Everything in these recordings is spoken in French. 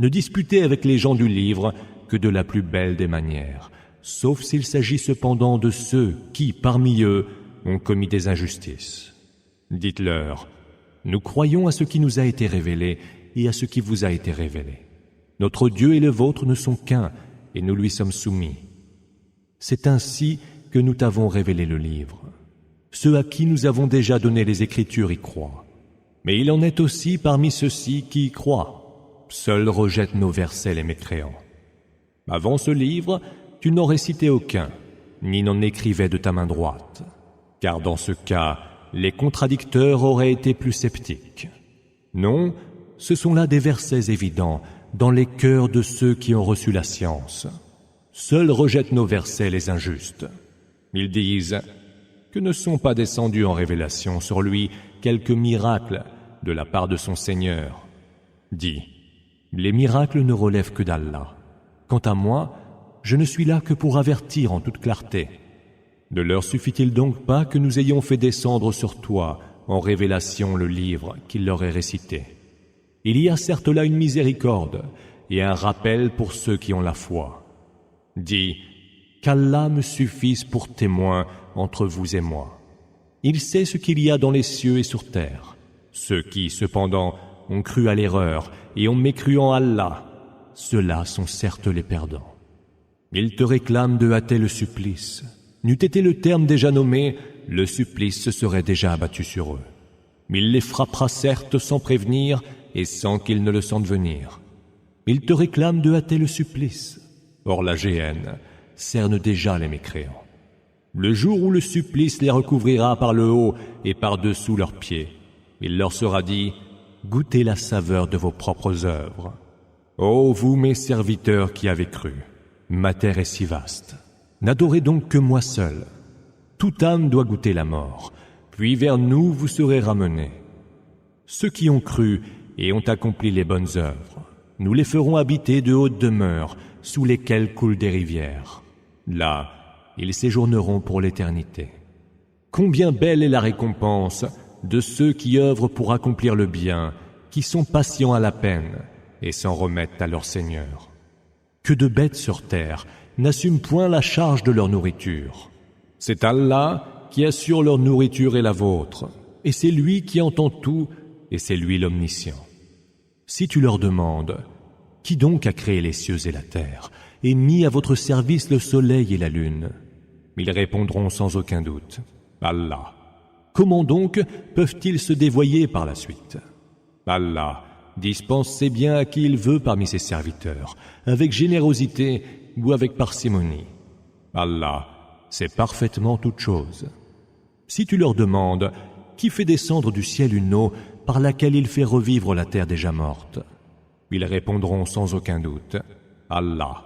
Ne disputez avec les gens du livre que de la plus belle des manières, sauf s'il s'agit cependant de ceux qui, parmi eux, ont commis des injustices. Dites-leur, nous croyons à ce qui nous a été révélé et à ce qui vous a été révélé. Notre Dieu et le vôtre ne sont qu'un, et nous lui sommes soumis. C'est ainsi que nous t'avons révélé le livre. Ceux à qui nous avons déjà donné les Écritures y croient. Mais il en est aussi parmi ceux-ci qui y croient. Seuls rejettent nos versets les mécréants. Avant ce livre, tu n'en récitais aucun, ni n'en écrivais de ta main droite. Car dans ce cas, les contradicteurs auraient été plus sceptiques. Non, ce sont là des versets évidents dans les cœurs de ceux qui ont reçu la science. Seuls rejettent nos versets les injustes. Ils disent que ne sont pas descendus en révélation sur lui quelques miracles de la part de son Seigneur. Dis, les miracles ne relèvent que d'Allah. Quant à moi, je ne suis là que pour avertir en toute clarté. Ne leur suffit-il donc pas que nous ayons fait descendre sur toi en révélation le livre qu'il leur est récité? Il y a certes là une miséricorde et un rappel pour ceux qui ont la foi. Dis, qu'Allah me suffise pour témoin entre vous et moi. Il sait ce qu'il y a dans les cieux et sur terre. Ceux qui, cependant, ont cru à l'erreur et ont mécru en Allah, ceux-là sont certes les perdants. Ils te réclament de hâter le supplice. N'eût été le terme déjà nommé, le supplice se serait déjà abattu sur eux. Il les frappera certes sans prévenir et sans qu'ils ne le sentent venir. Ils te réclament de hâter le supplice. Or la géhenne cerne déjà les mécréants. Le jour où le supplice les recouvrira par le haut et par-dessous leurs pieds, il leur sera dit, goûtez la saveur de vos propres œuvres. Ô vous mes serviteurs qui avez cru, ma terre est si vaste. N'adorez donc que moi seul. Toute âme doit goûter la mort, puis vers nous vous serez ramenés. Ceux qui ont cru et ont accompli les bonnes œuvres, nous les ferons habiter de hautes demeures sous lesquelles coulent des rivières. Là, ils séjourneront pour l'éternité. Combien belle est la récompense de ceux qui œuvrent pour accomplir le bien, qui sont patients à la peine et s'en remettent à leur Seigneur. Que de bêtes sur terre n'assument point la charge de leur nourriture. C'est Allah qui assure leur nourriture et la vôtre, et c'est lui qui entend tout, et c'est lui l'omniscient. Si tu leur demandes, qui donc a créé les cieux et la terre, et mis à votre service le soleil et la lune? Ils répondront sans aucun doute, Allah. Comment donc peuvent-ils se dévoyer par la suite? Allah dispense ses biens à qui il veut parmi ses serviteurs, avec générosité ou avec parcimonie. Allah sait parfaitement toutes choses. Si tu leur demandes, qui fait descendre du ciel une eau par laquelle il fait revivre la terre déjà morte? Ils répondront sans aucun doute, Allah.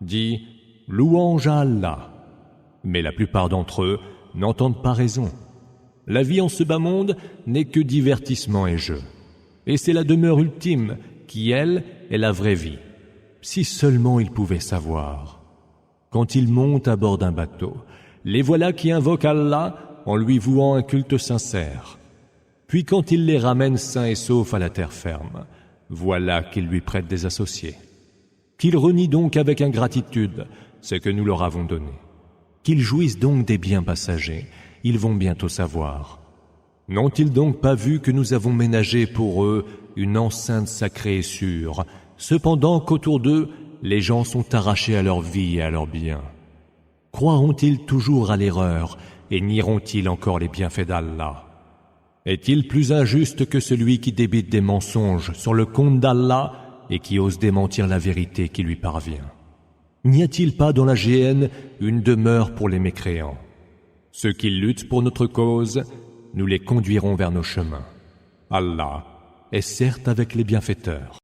Dis, louange à Allah. Mais la plupart d'entre eux n'entendent pas raison. La vie en ce bas monde n'est que divertissement et jeu. Et c'est la demeure ultime qui, elle, est la vraie vie. Si seulement ils pouvaient savoir. Quand ils montent à bord d'un bateau, les voilà qui invoquent Allah en lui vouant un culte sincère. Puis quand il les ramène sains et saufs à la terre ferme, voilà qu'ils lui prêtent des associés. Qu'ils renient donc avec ingratitude ce que nous leur avons donné. Qu'ils jouissent donc des biens passagers, ils vont bientôt savoir. N'ont-ils donc pas vu que nous avons ménagé pour eux une enceinte sacrée et sûre, cependant qu'autour d'eux, les gens sont arrachés à leur vie et à leurs biens? Croiront-ils toujours à l'erreur et nieront-ils encore les bienfaits d'Allah? Est-il plus injuste que celui qui débite des mensonges sur le compte d'Allah et qui ose démentir la vérité qui lui parvient? N'y a-t-il pas dans la géhenne une demeure pour les mécréants? Ceux qui luttent pour notre cause, nous les conduirons vers nos chemins. Allah est certes avec les bienfaiteurs.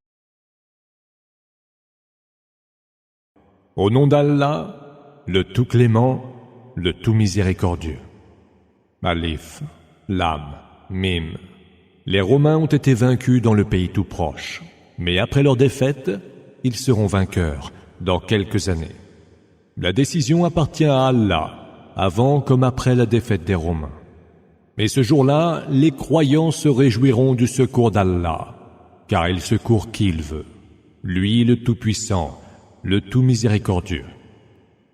Au nom d'Allah, le tout clément, le tout miséricordieux. Alif, Lam, Mim. Les Romains ont été vaincus dans le pays tout proche, mais après leur défaite, ils seront vainqueurs dans quelques années. La décision appartient à Allah, avant comme après la défaite des Romains. Mais ce jour-là, les croyants se réjouiront du secours d'Allah, car il secourt qui il veut. lui le Tout-Puissant, le Tout Miséricordieux.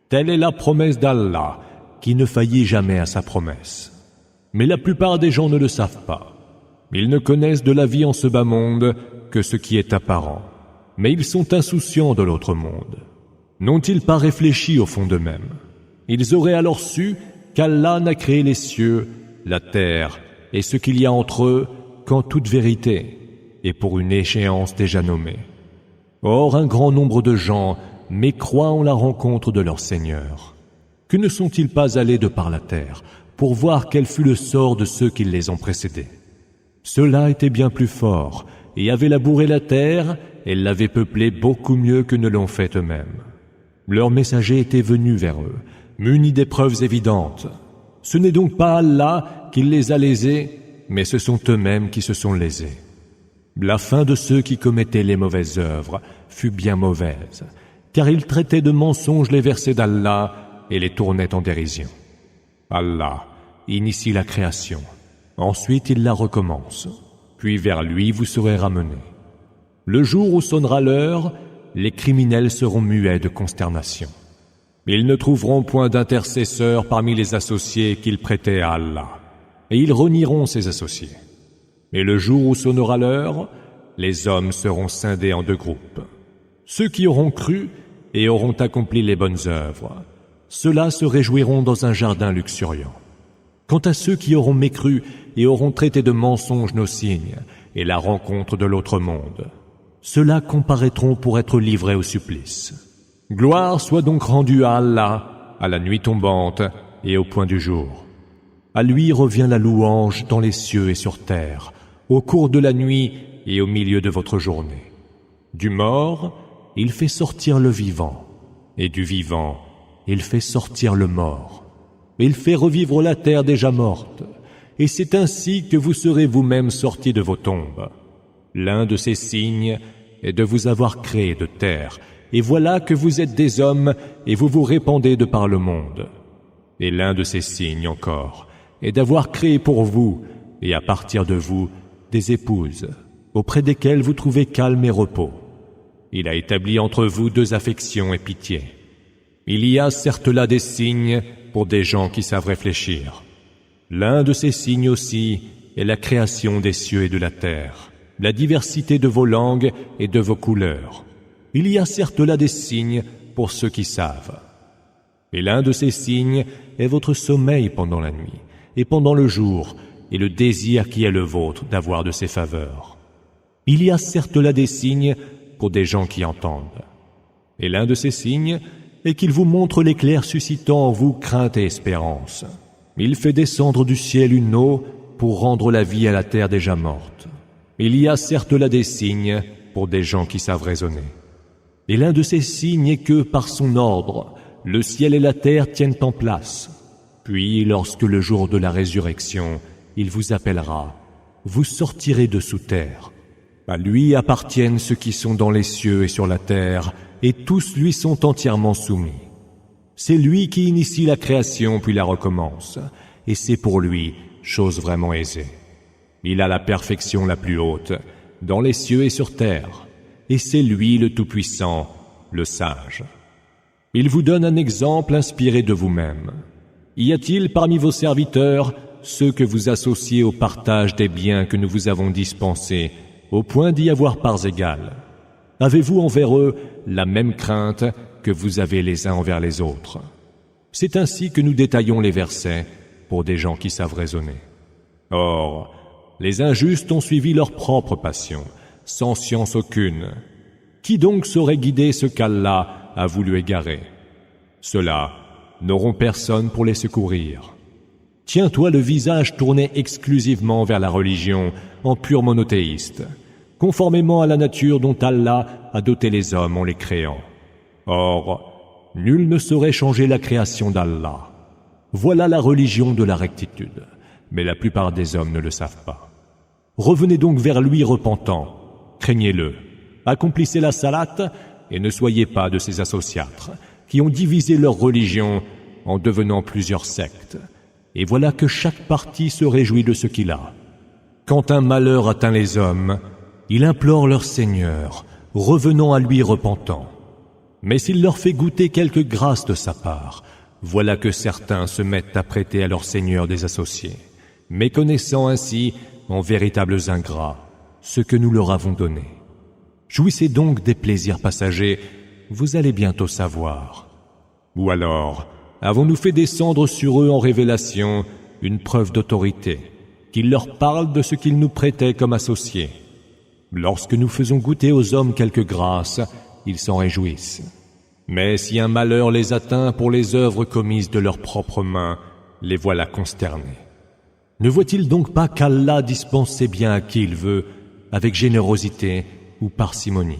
Telle est la promesse d'Allah, qui ne faillit jamais à sa promesse. Mais la plupart des gens ne le savent pas. Ils ne connaissent de la vie en ce bas monde que ce qui est apparent, mais ils sont insouciants de l'autre monde. N'ont-ils pas réfléchi au fond d'eux-mêmes? Ils auraient alors su qu'Allah n'a créé les cieux, la terre et ce qu'il y a entre eux qu'en toute vérité et pour une échéance déjà nommée. Or, un grand nombre de gens mécroient en la rencontre de leur Seigneur. Que ne sont-ils pas allés de par la terre pour voir quel fut le sort de ceux qui les ont précédés? Ceux-là étaient bien plus forts et avaient labouré la terre et l'avaient peuplée beaucoup mieux que ne l'ont fait eux-mêmes. Leurs messagers étaient venus vers eux, munis des preuves évidentes. Ce n'est donc pas Allah qui les a lésés, mais ce sont eux-mêmes qui se sont lésés. La fin de ceux qui commettaient les mauvaises œuvres fut bien mauvaise, car ils traitaient de mensonges les versets d'Allah et les tournaient en dérision. Allah initie la création, ensuite il la recommence, puis vers lui vous serez ramenés. Le jour où sonnera l'heure, les criminels seront muets de consternation. Ils ne trouveront point d'intercesseurs parmi les associés qu'ils prêtaient à Allah, et ils renieront ses associés. Et le jour où sonnera l'heure, les hommes seront scindés en 2 groupes. Ceux qui auront cru et auront accompli les bonnes œuvres, ceux-là se réjouiront dans un jardin luxuriant. Quant à ceux qui auront mécru et auront traité de mensonges nos signes et la rencontre de l'autre monde, ceux-là comparaîtront pour être livrés au supplice. Gloire soit donc rendue à Allah, à la nuit tombante et au point du jour. À lui revient la louange dans les cieux et sur terre, au cours de la nuit et au milieu de votre journée. Du mort, il fait sortir le vivant, et du vivant, il fait sortir le mort. Il fait revivre la terre déjà morte, et c'est ainsi que vous serez vous-même sortis de vos tombes. L'un de ces signes est de vous avoir créé de terre, et voilà que vous êtes des hommes et vous vous répandez de par le monde. Et l'un de ces signes encore est d'avoir créé pour vous, et à partir de vous, des épouses, auprès desquelles vous trouvez calme et repos. Il a établi entre vous 2 affections et pitié. Il y a certes là des signes pour des gens qui savent réfléchir. L'un de ces signes aussi est la création des cieux et de la terre, la diversité de vos langues et de vos couleurs. Il y a certes là des signes pour ceux qui savent. Et l'un de ces signes est votre sommeil pendant la nuit et pendant le jour, et le désir qui est le vôtre d'avoir de ses faveurs. Il y a certes là des signes pour des gens qui entendent. Et l'un de ces signes est qu'il vous montre l'éclair suscitant en vous crainte et espérance. Il fait descendre du ciel une eau pour rendre la vie à la terre déjà morte. Il y a certes là des signes pour des gens qui savent raisonner. Et l'un de ces signes est que, par son ordre, le ciel et la terre tiennent en place. Puis, lorsque le jour de la résurrection, il vous appellera, vous sortirez de sous terre. À lui appartiennent ceux qui sont dans les cieux et sur la terre, et tous lui sont entièrement soumis. C'est lui qui initie la création puis la recommence, et c'est pour lui chose vraiment aisée. Il a la perfection la plus haute, dans les cieux et sur terre, et c'est lui le Tout-Puissant, le Sage. Il vous donne un exemple inspiré de vous-même. Y a-t-il parmi vos serviteurs ceux que vous associez au partage des biens que nous vous avons dispensés, au point d'y avoir parts égales? Avez-vous envers eux la même crainte que vous avez les uns envers les autres? C'est ainsi que nous détaillons les versets pour des gens qui savent raisonner. Or, les injustes ont suivi leur propre passion, sans science aucune. Qui donc saurait guider ce qu'Allah a voulu égarer? Ceux-là n'auront personne pour les secourir. Tiens-toi le visage tourné exclusivement vers la religion en pur monothéiste, conformément à la nature dont Allah a doté les hommes en les créant. Or, nul ne saurait changer la création d'Allah. Voilà la religion de la rectitude, mais la plupart des hommes ne le savent pas. Revenez donc vers lui repentants, craignez-le, accomplissez la salate et ne soyez pas de ces associatres qui ont divisé leur religion en devenant plusieurs sectes. Et voilà que chaque parti se réjouit de ce qu'il a. Quand un malheur atteint les hommes, ils implorent leur Seigneur, revenant à lui repentants. Mais s'il leur fait goûter quelque grâce de sa part, voilà que certains se mettent à prêter à leur Seigneur des associés, méconnaissant ainsi, en véritables ingrats, ce que nous leur avons donné. Jouissez donc des plaisirs passagers, vous allez bientôt savoir. Ou alors, avons-nous fait descendre sur eux en révélation une preuve d'autorité, qu'ils leur parlent de ce qu'ils nous prêtaient comme associés. Lorsque nous faisons goûter aux hommes quelque grâce, ils s'en réjouissent. Mais si un malheur les atteint pour les œuvres commises de leurs propres mains, les voilà consternés. Ne voit-il donc pas qu'Allah dispense ses biens à qui il veut, avec générosité ou parcimonie?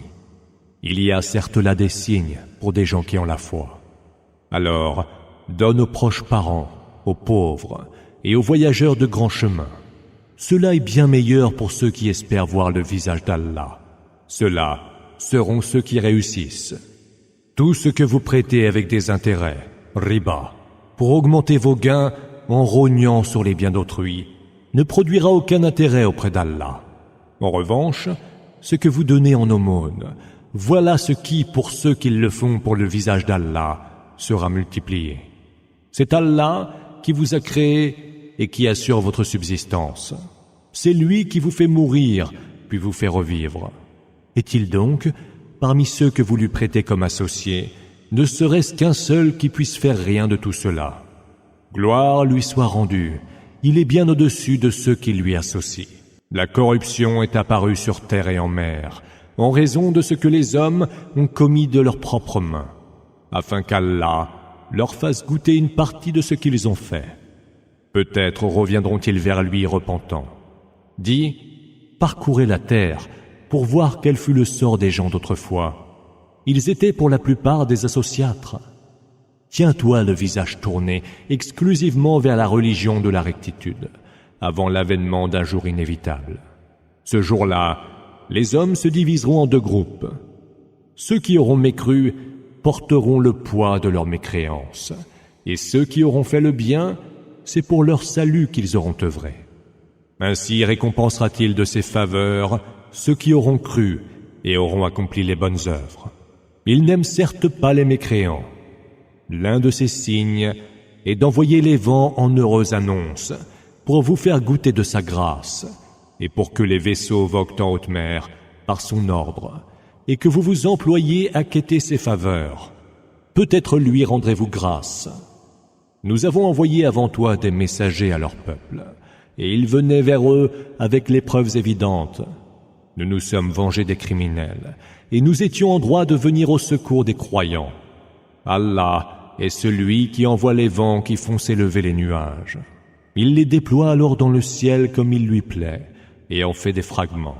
Il y a certes là des signes pour des gens qui ont la foi. Alors, donne aux proches parents, aux pauvres et aux voyageurs de grands chemins. Cela est bien meilleur pour ceux qui espèrent voir le visage d'Allah. Ceux-là seront ceux qui réussissent. Tout ce que vous prêtez avec des intérêts, riba, pour augmenter vos gains en rognant sur les biens d'autrui, ne produira aucun intérêt auprès d'Allah. En revanche, ce que vous donnez en aumône, voilà ce qui, pour ceux qui le font pour le visage d'Allah, sera multiplié. C'est Allah qui vous a créé et qui assure votre subsistance. C'est lui qui vous fait mourir, puis vous fait revivre. Est-il donc, parmi ceux que vous lui prêtez comme associés, ne serait-ce qu'un seul qui puisse faire rien de tout cela? Gloire lui soit rendue, il est bien au-dessus de ceux qui lui associent. La corruption est apparue sur terre et en mer, en raison de ce que les hommes ont commis de leurs propres mains, afin qu'Allah leur fasse goûter une partie de ce qu'ils ont fait. Peut-être reviendront-ils vers lui repentants. Dis, parcourez la terre pour voir quel fut le sort des gens d'autrefois. Ils étaient pour la plupart des associâtres. Tiens-toi le visage tourné exclusivement vers la religion de la rectitude, avant l'avènement d'un jour inévitable. Ce jour-là, les hommes se diviseront en deux groupes. Ceux qui auront mécru porteront le poids de leur mécréance, et ceux qui auront fait le bien, c'est pour leur salut qu'ils auront œuvré. Ainsi récompensera-t-il de ses faveurs ceux qui auront cru et auront accompli les bonnes œuvres. Il n'aime certes pas les mécréants. L'un de ses signes est d'envoyer les vents en heureuses annonces pour vous faire goûter de sa grâce et pour que les vaisseaux voguent en haute mer par son ordre et que vous vous employiez à quêter ses faveurs. Peut-être lui rendrez-vous grâce. Nous avons envoyé avant toi des messagers à leur peuple, et ils venaient vers eux avec les preuves évidentes. Nous nous sommes vengés des criminels, et nous étions en droit de venir au secours des croyants. Allah est celui qui envoie les vents qui font s'élever les nuages. Il les déploie alors dans le ciel comme il lui plaît, et en fait des fragments.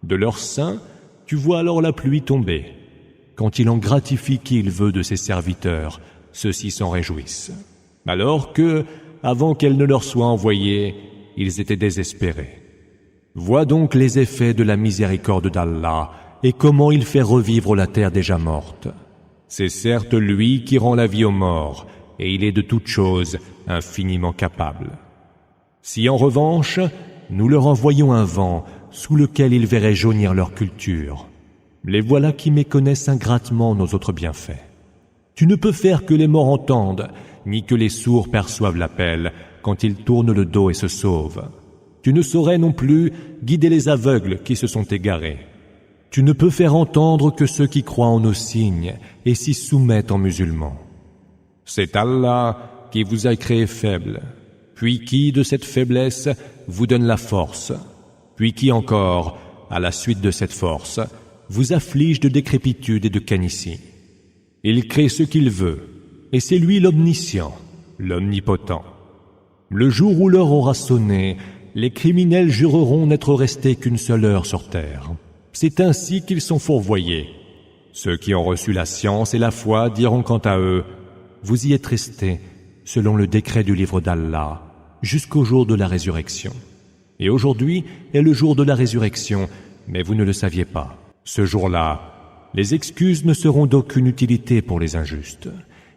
De leur sein, tu vois alors la pluie tomber. Quand il en gratifie qui il veut de ses serviteurs, ceux-ci s'en réjouissent. Alors que, avant qu'elle ne leur soit envoyée, ils étaient désespérés. Vois donc les effets de la miséricorde d'Allah et comment il fait revivre la terre déjà morte. C'est certes lui qui rend la vie aux morts, et il est de toutes choses infiniment capable. Si en revanche, nous leur envoyons un vent sous lequel ils verraient jaunir leur culture, les voilà qui méconnaissent ingratement nos autres bienfaits. Tu ne peux faire que les morts entendent, ni que les sourds perçoivent l'appel quand ils tournent le dos et se sauvent. Tu ne saurais non plus guider les aveugles qui se sont égarés. Tu ne peux faire entendre que ceux qui croient en nos signes et s'y soumettent en musulmans. C'est Allah qui vous a créé faible, puis qui, de cette faiblesse, vous donne la force, puis qui encore, à la suite de cette force, vous afflige de décrépitude et de canicie. Il crée ce qu'il veut, et c'est lui l'omniscient, l'omnipotent. Le jour où l'heure aura sonné, les criminels jureront n'être restés qu'une seule heure sur terre. C'est ainsi qu'ils sont fourvoyés. Ceux qui ont reçu la science et la foi diront quant à eux, vous y êtes restés, selon le décret du livre d'Allah, jusqu'au jour de la résurrection. Et aujourd'hui est le jour de la résurrection, mais vous ne le saviez pas. Ce jour-là, les excuses ne seront d'aucune utilité pour les injustes,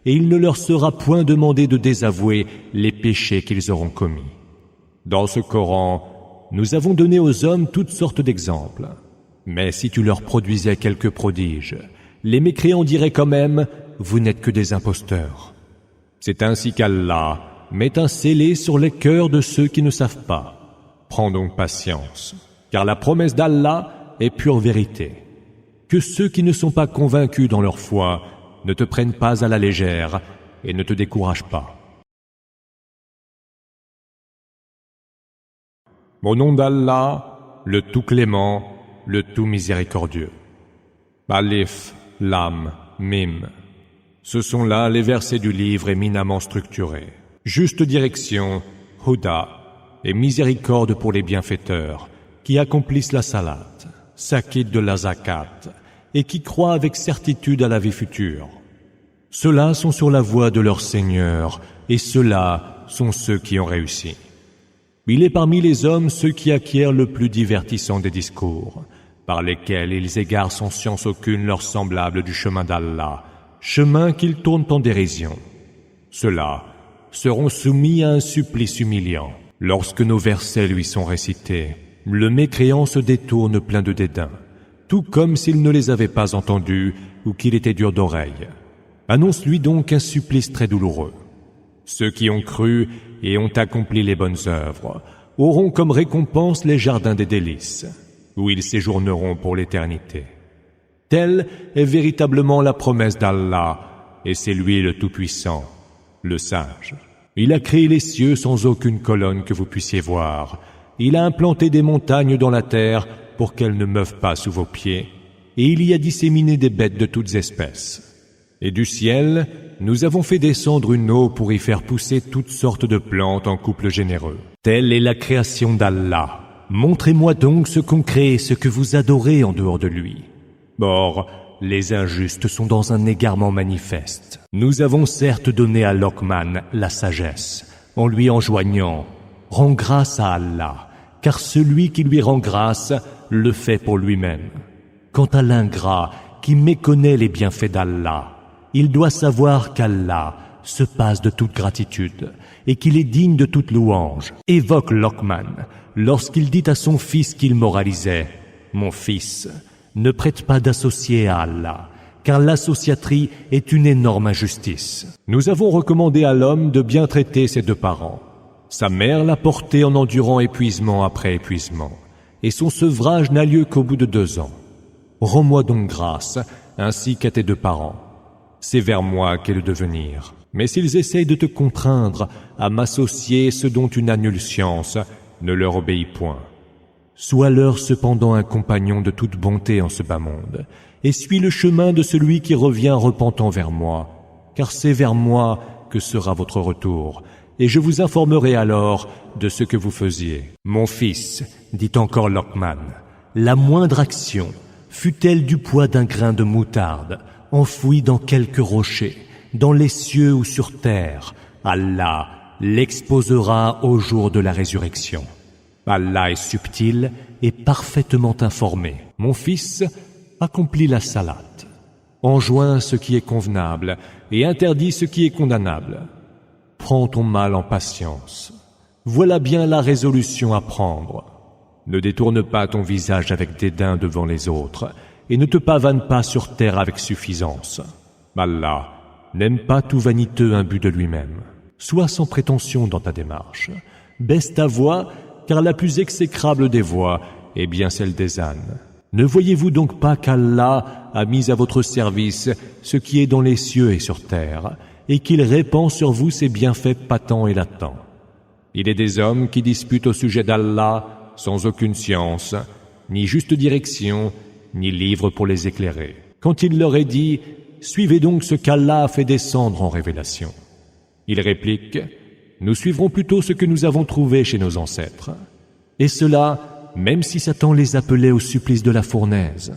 et il ne leur sera point demandé de désavouer les péchés qu'ils auront commis. Dans ce Coran, nous avons donné aux hommes toutes sortes d'exemples. Mais si tu leur produisais quelques prodiges, les mécréants diraient quand même « Vous n'êtes que des imposteurs ». C'est ainsi qu'Allah met un scellé sur les cœurs de ceux qui ne savent pas. Prends donc patience, car la promesse d'Allah est pure vérité. Que ceux qui ne sont pas convaincus dans leur foi ne te prennent pas à la légère et ne te découragent pas. Au nom d'Allah, le tout clément, le tout miséricordieux. Alif, Lam, Mim. Ce sont là les versets du livre éminemment structurés. Juste direction, Huda, et miséricorde pour les bienfaiteurs, qui accomplissent la salat, s'acquittent de la zakat, et qui croient avec certitude à la vie future. Ceux-là sont sur la voie de leur Seigneur, et ceux-là sont ceux qui ont réussi. Il est parmi les hommes ceux qui acquièrent le plus divertissant des discours, par lesquels ils égarent sans science aucune leurs semblables du chemin d'Allah, chemin qu'ils tournent en dérision. Ceux-là seront soumis à un supplice humiliant. Lorsque nos versets lui sont récités, le mécréant se détourne plein de dédain, tout comme s'il ne les avait pas entendus ou qu'il était dur d'oreille. Annonce-lui donc un supplice très douloureux. Ceux qui ont cru et ont accompli les bonnes œuvres auront comme récompense les jardins des délices, où ils séjourneront pour l'éternité. Telle est véritablement la promesse d'Allah, et c'est lui le Tout-Puissant, le Sage. Il a créé les cieux sans aucune colonne que vous puissiez voir. Il a implanté des montagnes dans la terre pour qu'elles ne meuvent pas sous vos pieds, et il y a disséminé des bêtes de toutes espèces. Et du ciel, nous avons fait descendre une eau pour y faire pousser toutes sortes de plantes en couples généreux. Telle est la création d'Allah. Montrez-moi donc ce qu'on crée et ce que vous adorez en dehors de lui. Or, les injustes sont dans un égarement manifeste. Nous avons certes donné à Luqman la sagesse, en lui enjoignant « Rends grâce à Allah, car celui qui lui rend grâce le fait pour lui-même. Quant à l'ingrat qui méconnaît les bienfaits d'Allah, il doit savoir qu'Allah se passe de toute gratitude et qu'il est digne de toute louange. » Évoque Luqman lorsqu'il dit à son fils qu'il moralisait « Mon fils, ne prête pas d'associé à Allah, car l'associaterie est une énorme injustice. » Nous avons recommandé à l'homme de bien traiter ses deux parents. Sa mère l'a porté en endurant épuisement après épuisement, et son sevrage n'a lieu qu'au bout de 2 ans. Rends-moi donc grâce, ainsi qu'à tes deux parents. C'est vers moi qu'est le devenir. Mais s'ils essayent de te contraindre à m'associer ce dont tu n'as nulle science, ne leur obéis point. Sois-leur cependant un compagnon de toute bonté en ce bas monde, et suis le chemin de celui qui revient repentant vers moi, car c'est vers moi que sera votre retour, et je vous informerai alors de ce que vous faisiez. Mon fils, dit encore Luqman, la moindre action, fût-elle du poids d'un grain de moutarde, enfoui dans quelque rocher, dans les cieux ou sur terre, Allah l'exposera au jour de la résurrection. Allah est subtil et parfaitement informé. Mon fils, accomplis la salat, enjoins ce qui est convenable et interdis ce qui est condamnable. Prends ton mal en patience. Voilà bien la résolution à prendre. Ne détourne pas ton visage avec dédain devant les autres et ne te pavane pas sur terre avec suffisance. Allah n'aime pas tout vaniteux imbu de lui-même. Sois sans prétention dans ta démarche. Baisse ta voix, car la plus exécrable des voix est bien celle des ânes. Ne voyez-vous donc pas qu'Allah a mis à votre service ce qui est dans les cieux et sur terre, et qu'il répand sur vous ses bienfaits patents et latents? Il est des hommes qui disputent au sujet d'Allah sans aucune science, ni juste direction, ni livre pour les éclairer. Quand il leur est dit « Suivez donc ce qu'Allah a fait descendre en révélation », ils répliquent « Nous suivrons plutôt ce que nous avons trouvé chez nos ancêtres. » Et cela, même si Satan les appelait au supplice de la fournaise.